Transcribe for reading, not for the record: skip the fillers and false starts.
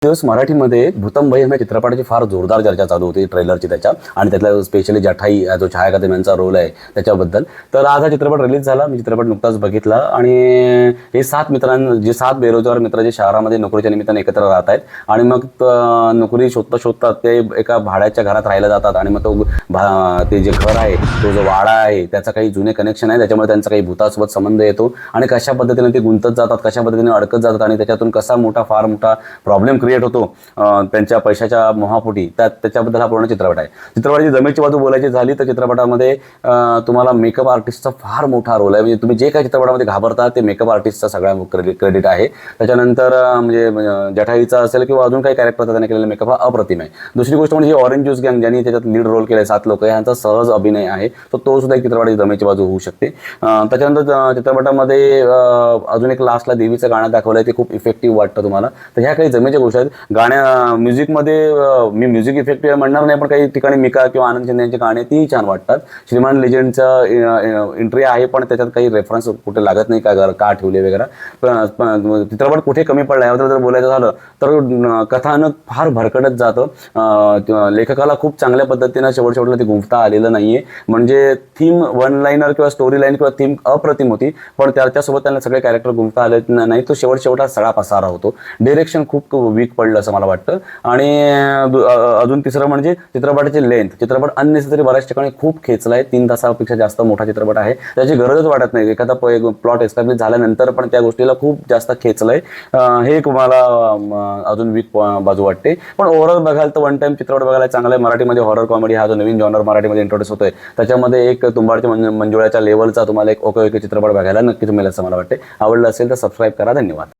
दिवस मराठीमध्ये भूतम भयम या चित्रपटाची फार जोरदार चर्चा चालू होती ट्रेलरची त्याच्या आणि त्यातला स्पेशली जठाई जो छायाकादम यांचा रोल आहे त्याच्याबद्दल. तर आज हा चित्रपट रिलीज झाला. मी चित्रपट नुकताच बघितला आणि हे 7 बेरोजगार मित्र जे शहरामध्ये नोकरीच्या निमित्ताने एकत्र राहत आहेत आणि मग नोकरी शोधता ते एका भाड्याच्या घरात राहायला जातात आणि मग ते जे घर आहे तो जो वाडा आहे त्याचा काही जुने कनेक्शन आहे, त्याच्यामुळे त्यांचा काही भूतासोबत संबंध येतो आणि कशा पद्धतीने ते गुंतत जातात, कशा पद्धतीने अडकत जातात आणि त्याच्यातून कसा फार मोठा प्रॉब्लेम क्रिएट होतो त्यांच्या पैशाच्या मोहापोटी. त्याच्याबद्दल हा पूर्ण चित्रपट आहे. चित्रपटाची जमेची बाजू बोलायची झाली तर चित्रपटामध्ये तुम्हाला मेकअप आर्टिस्टचा फार मोठा रोल आहे. म्हणजे तुम्ही जे काही चित्रपटामध्ये घाबरता ते मेकअप आर्टिस्टचा सगळा क्रेडिट आहे. त्याच्यानंतर म्हणजे जठाईचा असेल किंवा अजून काही कॅरेक्टरचा त्याने केलेला मेकअप हा अप्रतिम आहे. दुसरी गोष्ट म्हणजे ऑरेंज ज्यूस गँग ज्यांनी त्याच्यात लीड रोल केला 7 लोक यांचा सहज अभिनय आहे, तो सुद्धा एक चित्रपटाची जमेची बाजू होऊ शकते. त्याच्यानंतर चित्रपटामध्ये अजून एक लास्टला देवीचं गाणं दाखवलं आहे, ते खूप इफेक्टिव्ह वाटतं तुम्हाला. तर ह्या काही जमेच्या गोष्टी आहेत. म्युझिकमध्ये मी म्युझिक इफेक्टिव्ह म्हणणार नाही, पण काही ठिकाणी मिका किंवा आनंद शिंदे यांचे गाणे ती छान वाटतात. श्रीमान लेजंडचा एंट्री आहे पण त्याच्यात काही रेफरन्स कुठे लागत नाही का ठेवले वगैरे. चित्रपट कुठे कमी पडला याबद्दल जर बोलायचं झालं तर कथानक फार भरकटत जातं. लेखकाला खूप चांगल्या पद्धतीनं शेवटला ते गुंफता आलेलं नाहीये. म्हणजे थीम वन लाईनर किंवा स्टोरी लाईन किंवा थीम अप्रतिम होती, पण त्याच्यासोबत त्यांना सगळे कॅरेक्टर गुंफता आले नाही. तो शेवटला सगळा पसारा होतो. डिरेक्शन खूप वीक पडलं असं मला वाटतं. आणि अजून तिसरं म्हणजे चित्रपटाची लेंथ. चित्रपट अननेसेसरी बऱ्याच ठिकाणी खूप खेचला आहे. 3 तासापेक्षा जास्त मोठा चित्रपट आहे, त्याची गरजच वाटत नाही. एखादा प्लॉट एस्टॅब्लिश झाल्यानंतर पण त्या गोष्टीला खूप जास्त खेचलंय, हे एक मला अजून वीक बाजू वाटते. पण ओव्हरऑल बघाल तर वन टाइम चित्रपट बघायला चांगला आहे. मराठीमध्ये हॉरर कॉमेडी हा जो नवीन जॉनर मराठीमध्ये इंट्रोड्यूस होतोय त्याच्यामध्ये एक तुंबाडच्या मंजुळ्याच्या लेवलचा तुम्हाला एक ओके चित्रपट बघायला नक्कीच मिळेल असं मला वाटते. आवडलं असेल तर सबस्क्राईब करा. धन्यवाद.